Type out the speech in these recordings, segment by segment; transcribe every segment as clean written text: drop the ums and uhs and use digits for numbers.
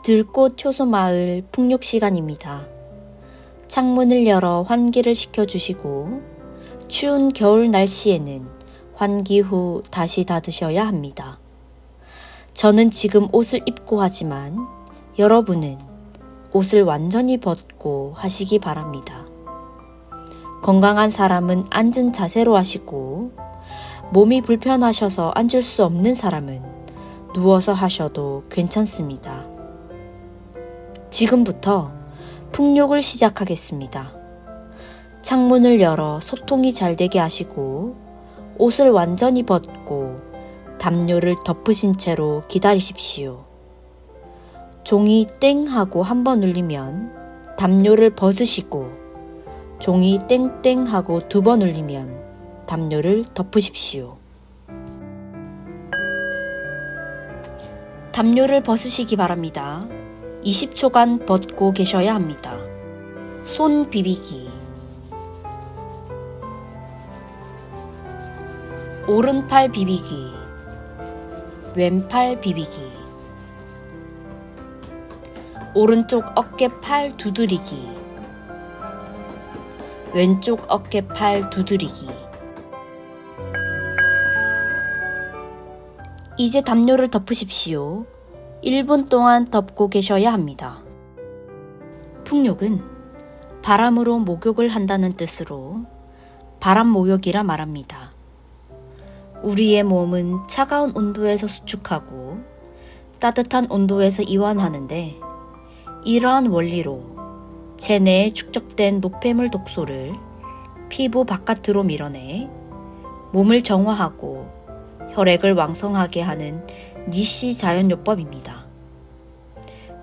들꽃 효소마을 풍욕 시간입니다. 창문을 열어 환기를 시켜주시고 추운 겨울 날씨에는 환기 후 다시 닫으셔야 합니다. 저는 지금 옷을 입고 하지만 여러분은 옷을 완전히 벗고 하시기 바랍니다. 건강한 사람은 앉은 자세로 하시고 몸이 불편하셔서 앉을 수 없는 사람은 누워서 하셔도 괜찮습니다. 지금부터 풍욕을 시작하겠습니다. 창문을 열어 소통이 잘 되게 하시고 옷을 완전히 벗고 담요를 덮으신 채로 기다리십시오. 종이 땡 하고 한번 울리면 담요를 벗으시고 종이 땡땡 하고 두 번 울리면 담요를 덮으십시오. 담요를 벗으시기 바랍니다. 20초간 벗고 계셔야 합니다. 손 비비기. 오른팔 비비기. 왼팔 비비기. 오른쪽 어깨팔 두드리기. 왼쪽 어깨팔 두드리기. 이제 담요를 덮으십시오. 1분 동안 덮고 계셔야 합니다. 풍욕은 바람으로 목욕을 한다는 뜻으로 바람 목욕이라 말합니다. 우리의 몸은 차가운 온도에서 수축하고 따뜻한 온도에서 이완하는데 이러한 원리로 체내에 축적된 노폐물 독소를 피부 바깥으로 밀어내 몸을 정화하고 혈액을 왕성하게 하는 니시 자연요법입니다.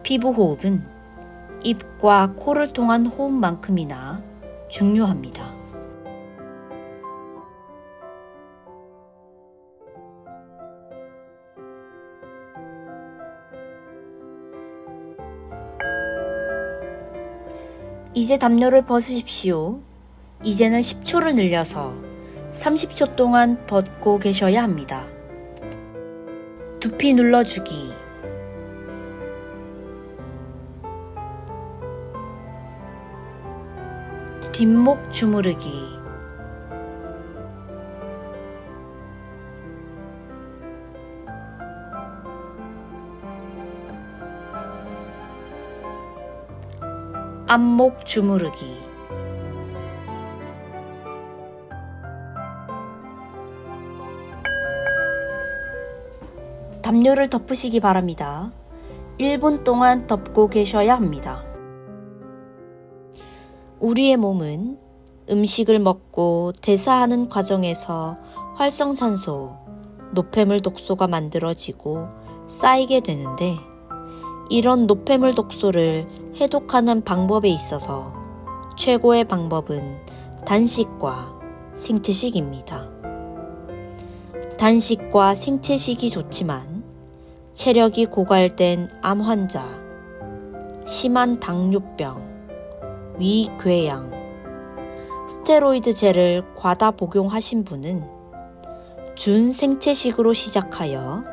피부 호흡은 입과 코를 통한 호흡만큼이나 중요합니다. 이제 담요를 벗으십시오. 이제는 10초를 늘려서 30초 동안 벗고 계셔야 합니다. 두피 눌러주기. 뒷목 주무르기. 앞목 주무르기. 담요를 덮으시기 바랍니다. 1분 동안 덮고 계셔야 합니다. 우리의 몸은 음식을 먹고 대사하는 과정에서 활성산소, 노폐물 독소가 만들어지고 쌓이게 되는데 이런 노폐물 독소를 해독하는 방법에 있어서 최고의 방법은 단식과 생채식입니다. 단식과 생채식이 좋지만 체력이 고갈된 암 환자, 심한 당뇨병, 위궤양, 스테로이드제를 과다 복용하신 분은 준생채식으로 시작하여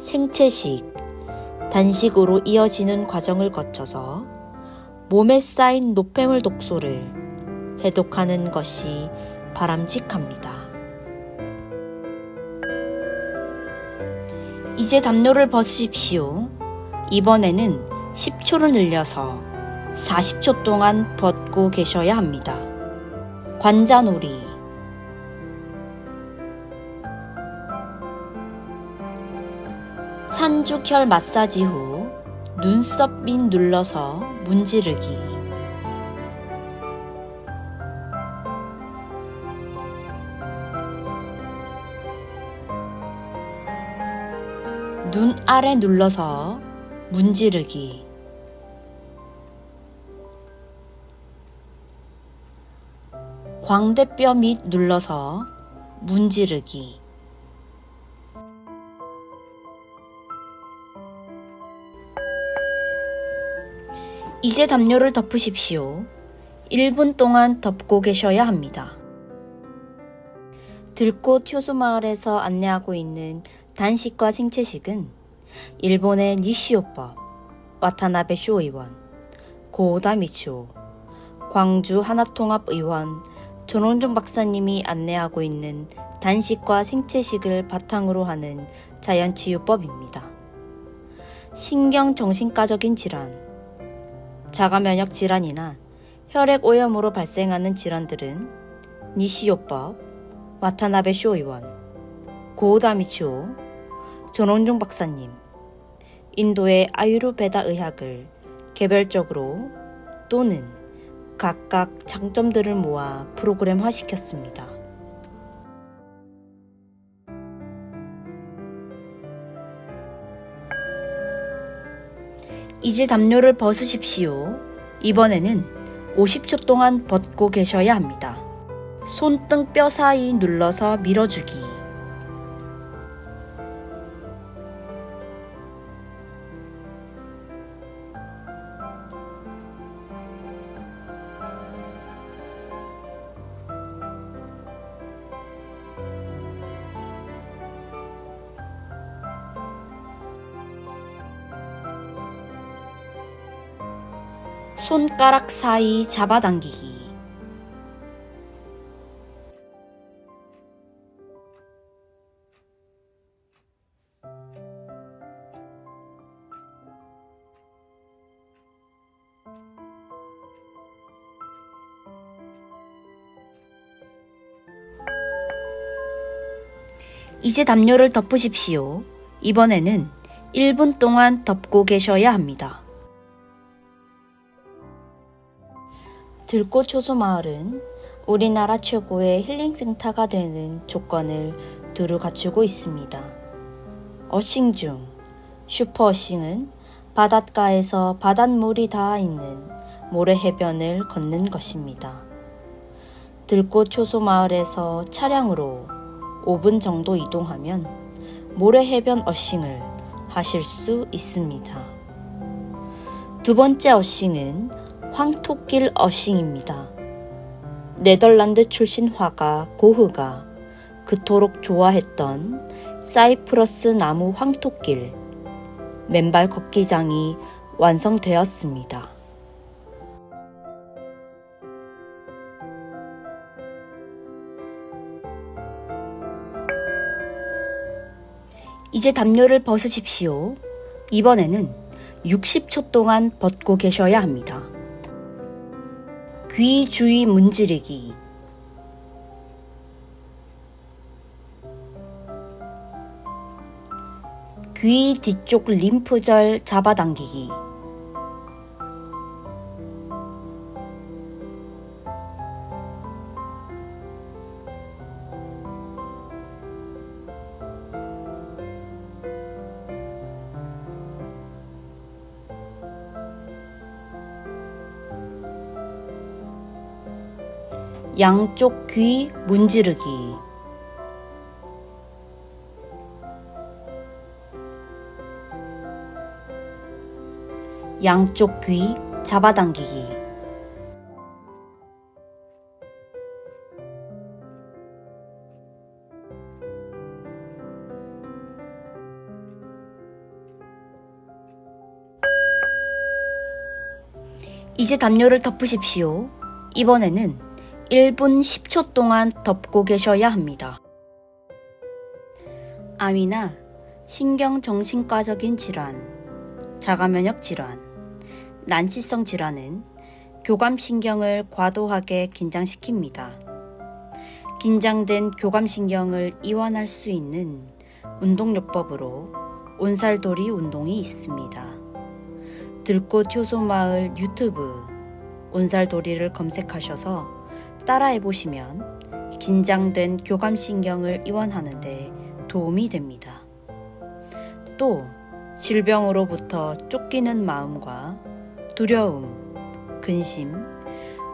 생채식, 단식으로 이어지는 과정을 거쳐서 몸에 쌓인 노폐물 독소를 해독하는 것이 바람직합니다. 이제 담요를 벗으십시오. 이번에는 10초를 늘려서 40초 동안 벗고 계셔야 합니다. 관자놀이. 산주혈 마사지 후 눈썹 밑 눌러서 문지르기. 눈 아래 눌러서 문지르기. 광대뼈 밑 눌러서 문지르기. 이제 담요를 덮으십시오. 1분 동안 덮고 계셔야 합니다. 들꽃 효소마을에서 안내하고 있는 단식과 생채식은 일본의 니시요법, 와타나베 쇼의원, 고오다 미치오, 광주 하나통합의원 전원종 박사님이 안내하고 있는 단식과 생채식을 바탕으로 하는 자연치유법입니다. 신경정신과적인 질환, 자가면역 질환이나 혈액오염으로 발생하는 질환들은 니시요법, 와타나베 쇼의원, 고오다 미치오, 전원종 박사님, 인도의 아유르베다 의학을 개별적으로 또는 각각 장점들을 모아 프로그램화시켰습니다. 이제 담요를 벗으십시오. 이번에는 50초 동안 벗고 계셔야 합니다. 손등 뼈 사이 눌러서 밀어주기. 손가락 사이 잡아당기기. 이제 담요를 덮으십시오. 이번에는 1분 동안 덮고 계셔야 합니다. 들꽃 효소마을은 우리나라 최고의 힐링센터가 되는 조건을 두루 갖추고 있습니다. 어싱 중 슈퍼어싱은 바닷가에서 바닷물이 닿아 있는 모래 해변을 걷는 것입니다. 들꽃 효소마을에서 차량으로 5분 정도 이동하면 모래 해변 어싱을 하실 수 있습니다. 두 번째 어싱은 황토길 어싱입니다. 네덜란드 출신 화가 고흐가 그토록 좋아했던 사이프러스 나무 황토길 맨발 걷기장이 완성되었습니다. 이제 담요를 벗으십시오. 이번에는 60초 동안 벗고 계셔야 합니다. 귀 주위 문지르기, 귀 뒤쪽 림프절 잡아당기기, 양쪽 귀 문지르기, 양쪽 귀 잡아당기기, 이제 담요를 덮으십시오. 이번에는 1분 10초 동안 덮고 계셔야 합니다. 암이나 신경정신과적인 질환, 자가면역 질환, 난치성 질환은 교감신경을 과도하게 긴장시킵니다. 긴장된 교감신경을 이완할 수 있는 운동요법으로 온살돌이 운동이 있습니다. 들꽃 효소마을 유튜브 온살돌이를 검색하셔서 따라해보시면 긴장된 교감신경을 이완하는 데 도움이 됩니다. 또 질병으로부터 쫓기는 마음과 두려움, 근심,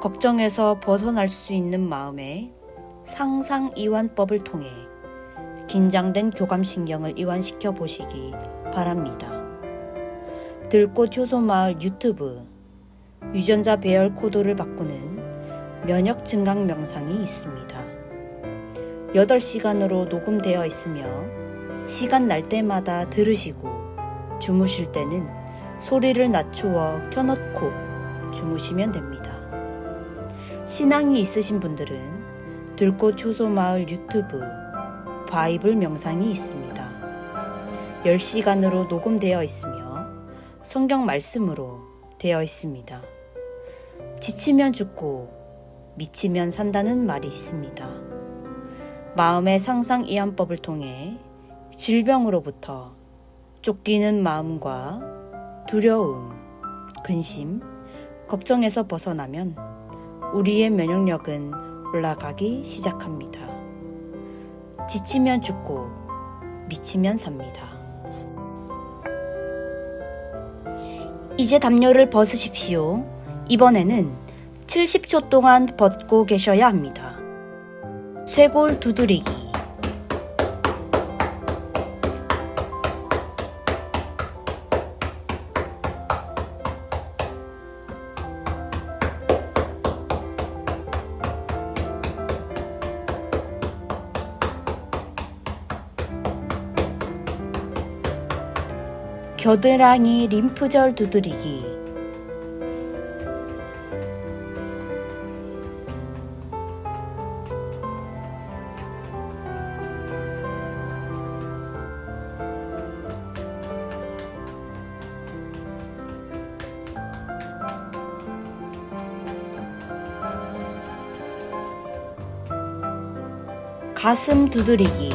걱정에서 벗어날 수 있는 마음의 상상이완법을 통해 긴장된 교감신경을 이완시켜 보시기 바랍니다. 들꽃 효소마을 유튜브 유전자 배열 코드를 바꾸는 면역 증강 명상이 있습니다. 8시간으로 녹음되어 있으며 시간 날 때마다 들으시고 주무실 때는 소리를 낮추어 켜놓고 주무시면 됩니다. 신앙이 있으신 분들은 들꽃 효소마을 유튜브 바이블 명상이 있습니다. 10시간으로 녹음되어 있으며 성경 말씀으로 되어 있습니다. 지치면 죽고 미치면 산다는 말이 있습니다. 마음의 상상 이완법을 통해 질병으로부터 쫓기는 마음과 두려움, 근심, 걱정에서 벗어나면 우리의 면역력은 올라가기 시작합니다. 지치면 죽고 미치면 삽니다. 이제 담요를 벗으십시오. 이번에는 70초 동안 벗고 계셔야 합니다. 쇄골 두드리기. 겨드랑이 림프절 두드리기. 가슴 두드리기.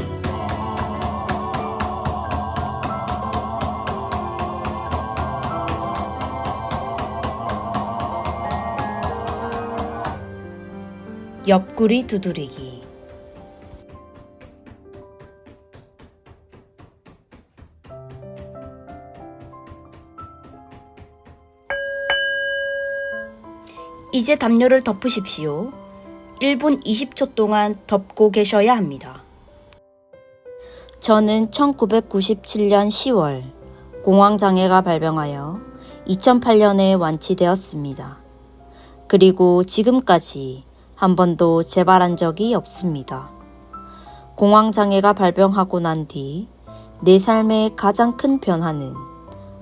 옆구리 두드리기. 이제 담요를 덮으십시오. 1분 20초 동안 덮고 계셔야 합니다. 저는 1997년 10월 공황장애가 발병하여 2008년에 완치되었습니다. 그리고 지금까지 한 번도 재발한 적이 없습니다. 공황장애가 발병하고 난 뒤 내 삶의 가장 큰 변화는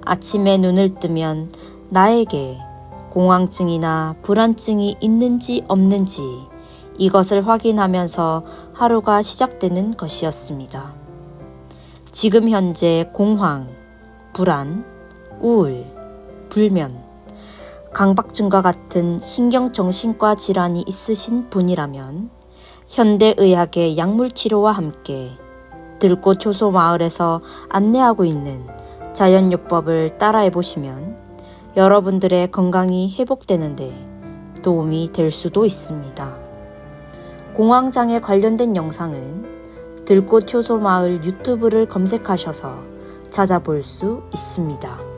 아침에 눈을 뜨면 나에게 공황증이나 불안증이 있는지 없는지 이것을 확인하면서 하루가 시작되는 것이었습니다. 지금 현재 공황, 불안, 우울, 불면, 강박증과 같은 신경정신과 질환이 있으신 분이라면 현대의학의 약물치료와 함께 들꽃 효소 마을에서 안내하고 있는 자연요법을 따라해보시면 여러분들의 건강이 회복되는데 도움이 될 수도 있습니다. 공황장애 관련된 영상은 들꽃 효소 마을 유튜브를 검색하셔서 찾아볼 수 있습니다.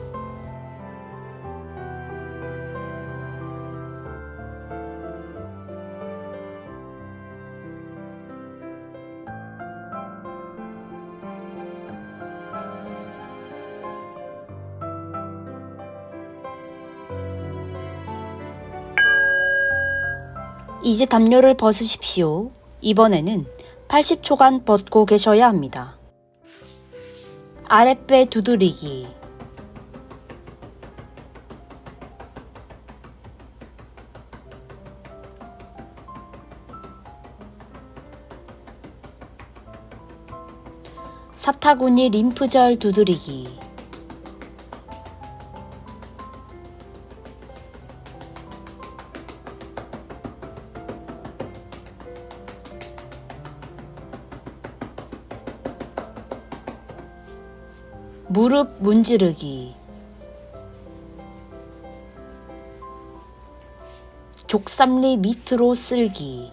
이제 담요를 벗으십시오. 이번에는 80초간 벗고 계셔야 합니다. 아랫배 두드리기. 사타구니 림프절 두드리기. 무릎 문지르기. 족삼리 밑으로 쓸기.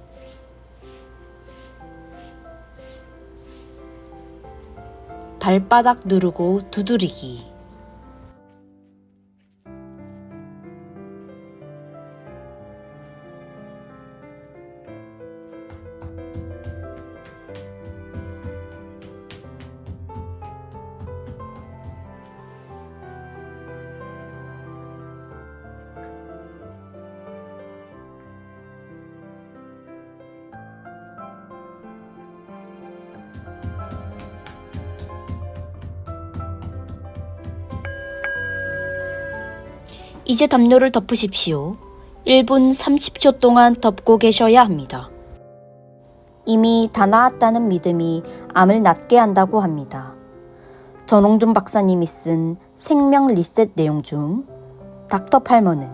발바닥 누르고 두드리기. 이제 담요를 덮으십시오. 1분 30초 동안 덮고 계셔야 합니다. 이미 다 나았다는 믿음이 암을 낫게 한다고 합니다. 전홍준 박사님이 쓴 생명 리셋 내용 중 닥터 팔머는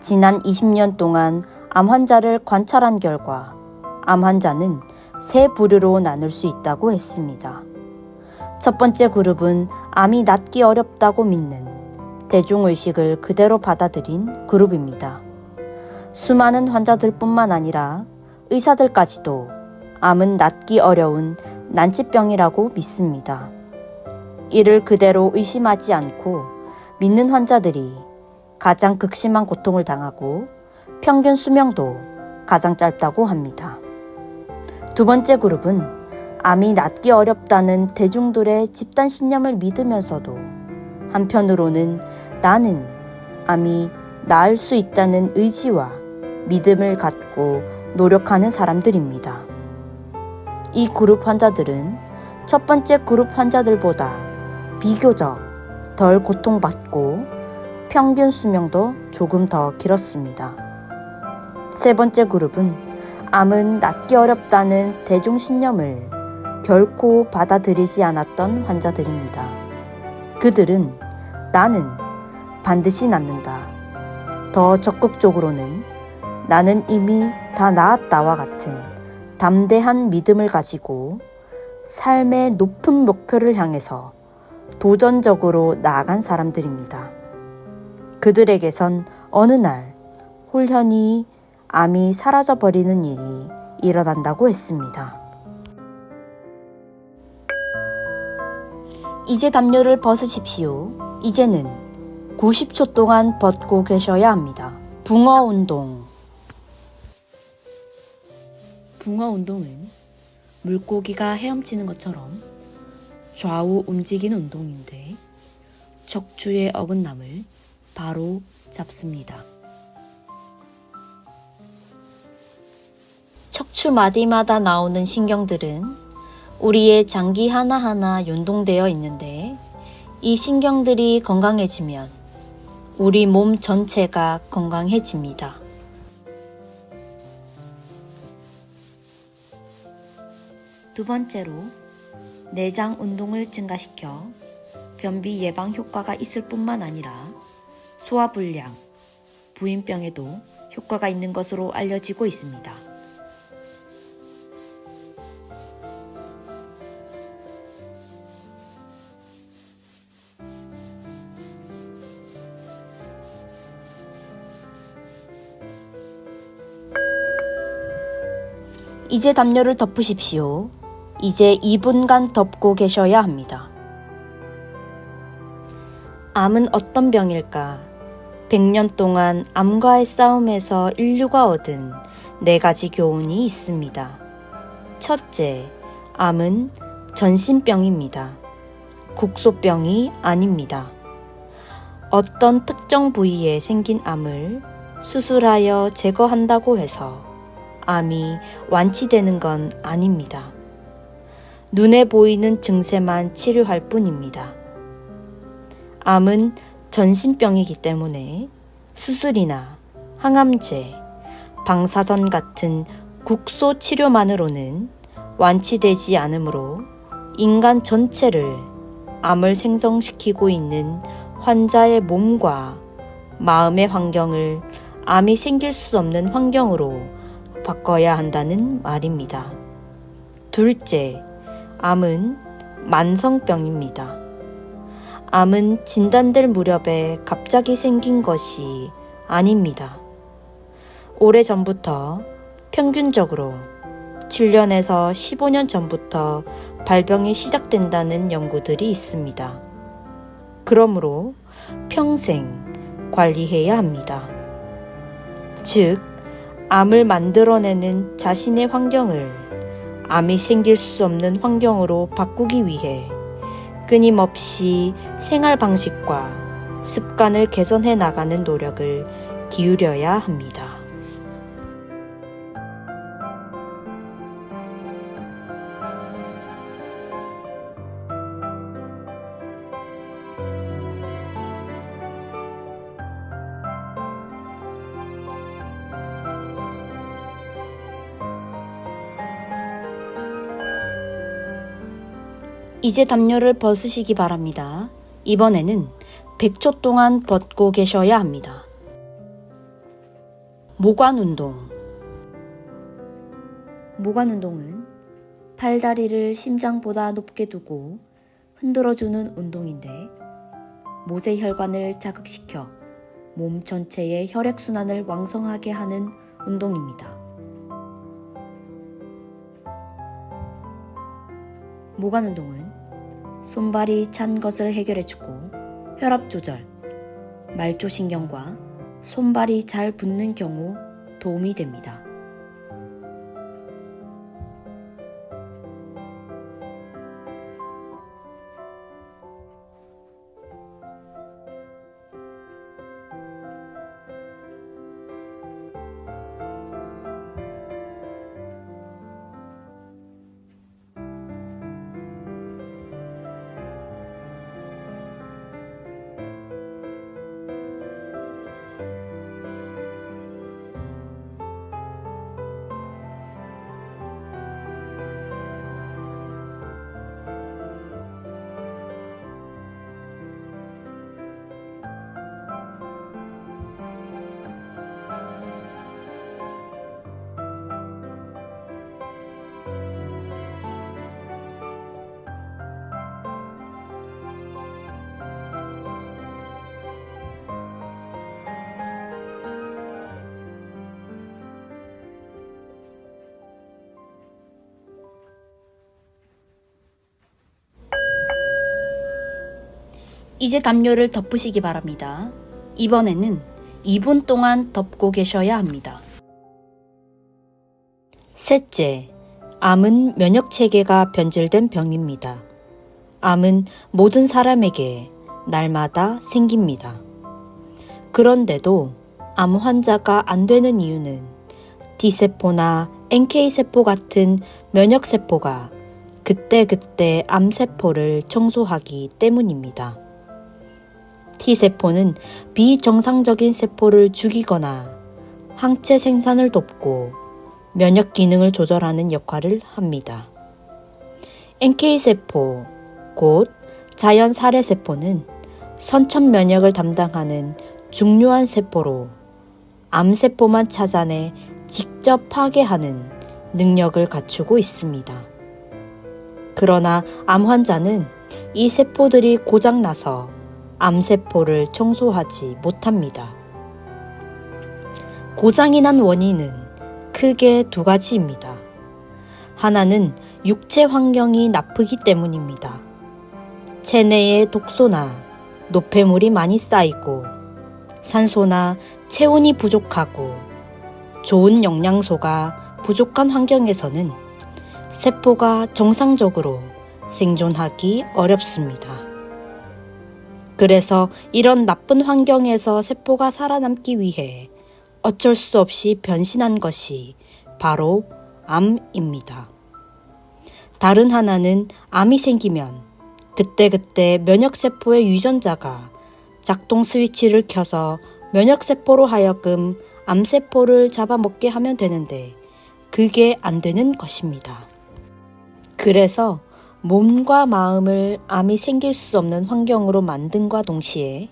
지난 20년 동안 암 환자를 관찰한 결과 암 환자는 세 부류로 나눌 수 있다고 했습니다. 첫 번째 그룹은 암이 낫기 어렵다고 믿는 대중의식을 그대로 받아들인 그룹입니다. 수많은 환자들뿐만 아니라 의사들까지도 암은 낫기 어려운 난치병이라고 믿습니다. 이를 그대로 의심하지 않고 믿는 환자들이 가장 극심한 고통을 당하고 평균 수명도 가장 짧다고 합니다. 두 번째 그룹은 암이 낫기 어렵다는 대중들의 집단 신념을 믿으면서도 한편으로는 나는 암이 나을 수 있다는 의지와 믿음을 갖고 노력하는 사람들입니다. 이 그룹 환자들은 첫 번째 그룹 환자들보다 비교적 덜 고통받고 평균 수명도 조금 더 길었습니다. 세 번째 그룹은 암은 낫기 어렵다는 대중신념을 결코 받아들이지 않았던 환자들입니다. 그들은 나는 반드시 낫는다. 더 적극적으로는 나는 이미 다 나았다와 같은 담대한 믿음을 가지고 삶의 높은 목표를 향해서 도전적으로 나아간 사람들입니다. 그들에게선 어느 날 홀연히 암이 사라져버리는 일이 일어난다고 했습니다. 이제 담요를 벗으십시오. 이제는 90초 동안 벗고 계셔야 합니다. 붕어 운동. 붕어 운동은 물고기가 헤엄치는 것처럼 좌우 움직이는 운동인데 척추의 어긋남을 바로 잡습니다. 척추 마디마다 나오는 신경들은 우리의 장기 하나하나 연동되어 있는데 이 신경들이 건강해지면 우리 몸 전체가 건강해집니다. 두 번째로 내장 운동을 증가시켜 변비 예방 효과가 있을 뿐만 아니라 소화불량, 부인병에도 효과가 있는 것으로 알려지고 있습니다. 이제 담요를 덮으십시오. 이제 2분간 덮고 계셔야 합니다. 암은 어떤 병일까? 100년 동안 암과의 싸움에서 인류가 얻은 4가지 교훈이 있습니다. 첫째, 암은 전신병입니다. 국소병이 아닙니다. 어떤 특정 부위에 생긴 암을 수술하여 제거한다고 해서 암이 완치되는 건 아닙니다. 눈에 보이는 증세만 치료할 뿐입니다. 암은 전신병이기 때문에 수술이나 항암제, 방사선 같은 국소 치료만으로는 완치되지 않으므로 인간 전체를 암을 생성시키고 있는 환자의 몸과 마음의 환경을 암이 생길 수 없는 환경으로 바꿔야 한다는 말입니다. 둘째, 암은 만성병입니다. 암은 진단될 무렵에 갑자기 생긴 것이 아닙니다. 오래전부터 평균적으로 7년에서 15년 전부터 발병이 시작된다는 연구들이 있습니다. 그러므로 평생 관리해야 합니다. 즉, 암을 만들어내는 자신의 환경을 암이 생길 수 없는 환경으로 바꾸기 위해 끊임없이 생활 방식과 습관을 개선해 나가는 노력을 기울여야 합니다. 이제 담요를 벗으시기 바랍니다. 이번에는 100초 동안 벗고 계셔야 합니다. 모관 운동. 모관 운동은 팔다리를 심장보다 높게 두고 흔들어주는 운동인데 모세혈관을 자극시켜 몸 전체의 혈액순환을 왕성하게 하는 운동입니다. 모관 운동은 손발이 찬 것을 해결해주고 혈압 조절, 말초신경과 손발이 잘 붙는 경우 도움이 됩니다. 이제 담요를 덮으시기 바랍니다. 이번에는 2분 동안 덮고 계셔야 합니다. 셋째, 암은 면역체계가 변질된 병입니다. 암은 모든 사람에게 날마다 생깁니다. 그런데도 암 환자가 안 되는 이유는 T세포나 NK세포 같은 면역세포가 그때그때 암세포를 청소하기 때문입니다. T세포는 비정상적인 세포를 죽이거나 항체 생산을 돕고 면역 기능을 조절하는 역할을 합니다. NK세포, 곧 자연 살해세포는 선천 면역을 담당하는 중요한 세포로 암세포만 찾아내 직접 파괴하는 능력을 갖추고 있습니다. 그러나 암 환자는 이 세포들이 고장나서 암세포를 청소하지 못합니다. 고장이 난 원인은 크게 두 가지입니다. 하나는 육체 환경이 나쁘기 때문입니다. 체내에 독소나 노폐물이 많이 쌓이고 산소나 체온이 부족하고 좋은 영양소가 부족한 환경에서는 세포가 정상적으로 생존하기 어렵습니다. 그래서 이런 나쁜 환경에서 세포가 살아남기 위해 어쩔 수 없이 변신한 것이 바로 암입니다. 다른 하나는 암이 생기면 그때그때 면역세포의 유전자가 작동 스위치를 켜서 면역세포로 하여금 암세포를 잡아먹게 하면 되는데 그게 안 되는 것입니다. 그래서 몸과 마음을 암이 생길 수 없는 환경으로 만든과 동시에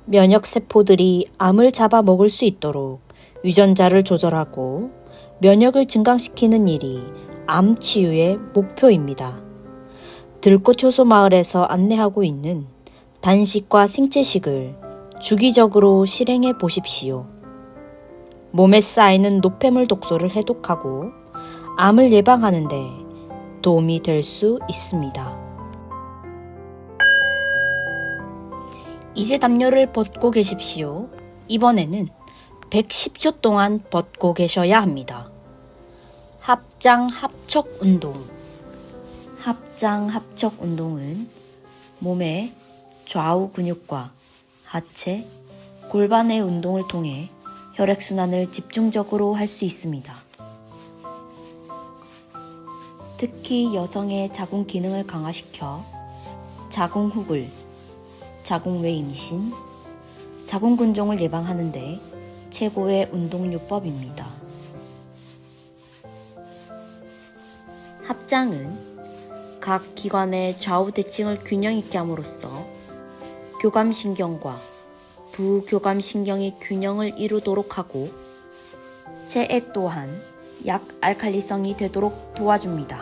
면역세포들이 암을 잡아먹을 수 있도록 유전자를 조절하고 면역을 증강시키는 일이 암 치유의 목표입니다. 들꽃효소 마을에서 안내하고 있는 단식과 생채식을 주기적으로 실행해 보십시오. 몸에 쌓이는 노폐물 독소를 해독하고 암을 예방하는 데 도움이 될 수 있습니다. 이제 담요를 벗고 계십시오. 이번에는 110초 동안 벗고 계셔야 합니다. 합장 합척 운동. 합장 합척 운동은 몸의 좌우 근육과 하체, 골반의 운동을 통해 혈액순환을 집중적으로 할 수 있습니다. 특히 여성의 자궁 기능을 강화시켜 자궁 후굴, 자궁 외 임신, 자궁 근종을 예방하는 데 최고의 운동요법입니다. 합장은 각 기관의 좌우 대칭을 균형 있게 함으로써 교감신경과 부교감신경의 균형을 이루도록 하고 체액 또한 약 알칼리성이 되도록 도와줍니다.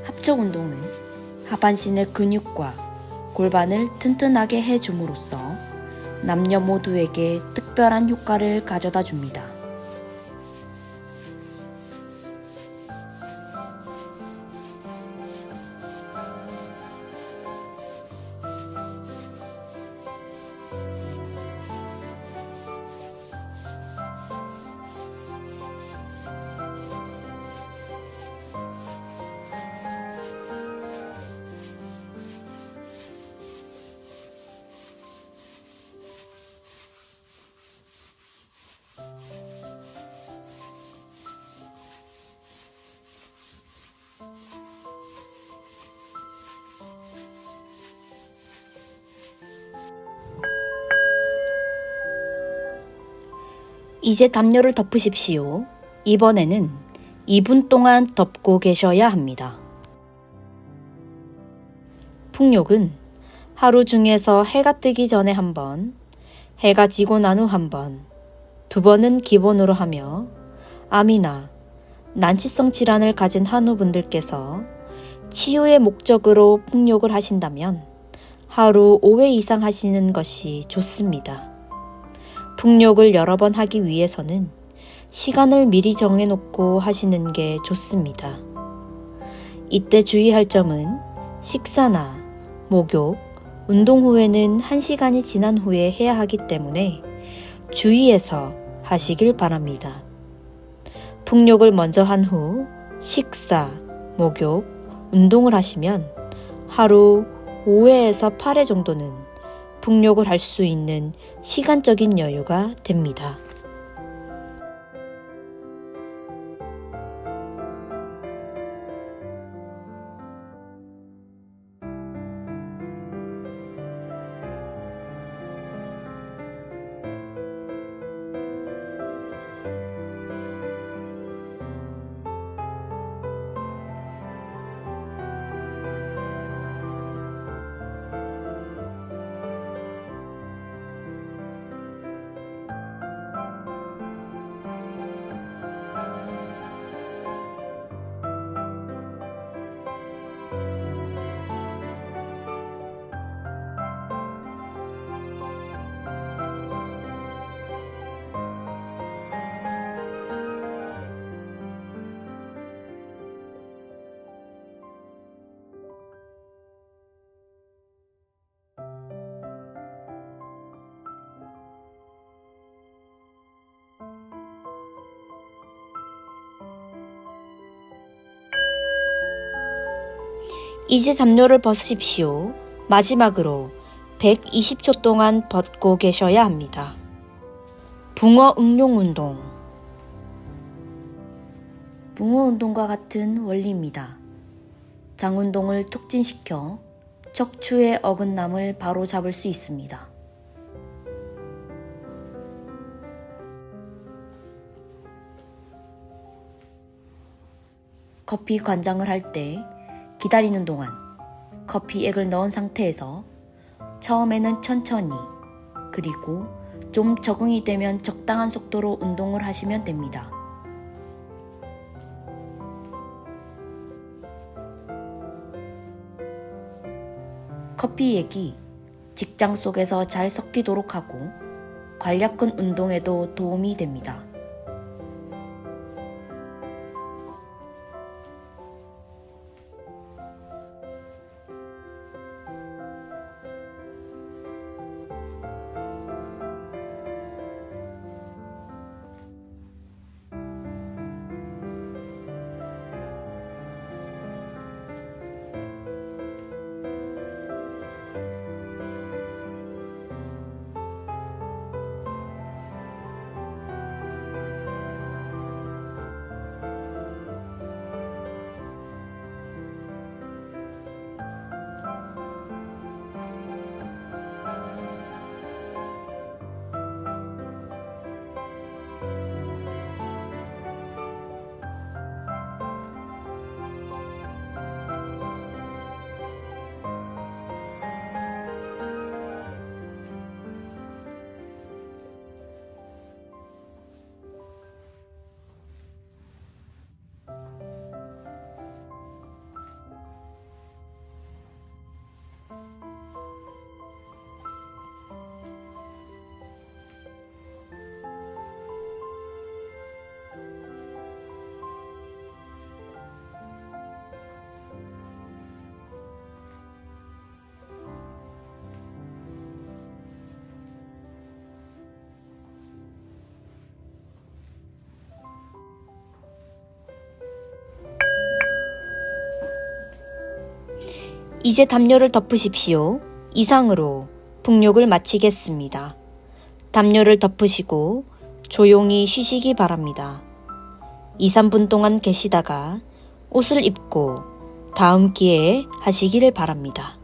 합척 운동은 하반신의 근육과 골반을 튼튼하게 해줌으로써 남녀 모두에게 특별한 효과를 가져다 줍니다. 이제 담요를 덮으십시오. 이번에는 2분 동안 덮고 계셔야 합니다. 풍욕은 하루 중에서 해가 뜨기 전에 한 번, 해가 지고 난 후 한 번, 2번은 기본으로 하며 암이나 난치성 질환을 가진 한우분들께서 치유의 목적으로 풍욕을 하신다면 하루 5회 이상 하시는 것이 좋습니다. 풍욕을 여러 번 하기 위해서는 시간을 미리 정해놓고 하시는 게 좋습니다. 이때 주의할 점은 식사나 목욕, 운동 후에는 1시간이 지난 후에 해야 하기 때문에 주의해서 하시길 바랍니다. 풍욕을 먼저 한 후 식사, 목욕, 운동을 하시면 하루 5회에서 8회 정도는 풍욕을 할 수 있는 시간적인 여유가 됩니다. 이제 담요를 벗으십시오. 마지막으로 120초 동안 벗고 계셔야 합니다. 붕어 응용 운동. 붕어 운동과 같은 원리입니다. 장 운동을 촉진시켜 척추의 어긋남을 바로 잡을 수 있습니다. 커피 관장을 할 때 기다리는 동안 커피액을 넣은 상태에서 처음에는 천천히 그리고 좀 적응이 되면 적당한 속도로 운동을 하시면 됩니다. 커피액이 직장 속에서 잘 섞이도록 하고 관략근 운동에도 도움이 됩니다. 이제 담요를 덮으십시오. 이상으로 북욕을 마치겠습니다. 담요를 덮으시고 조용히 쉬시기 바랍니다. 2, 3분 동안 계시다가 옷을 입고 다음 기회에 하시기를 바랍니다.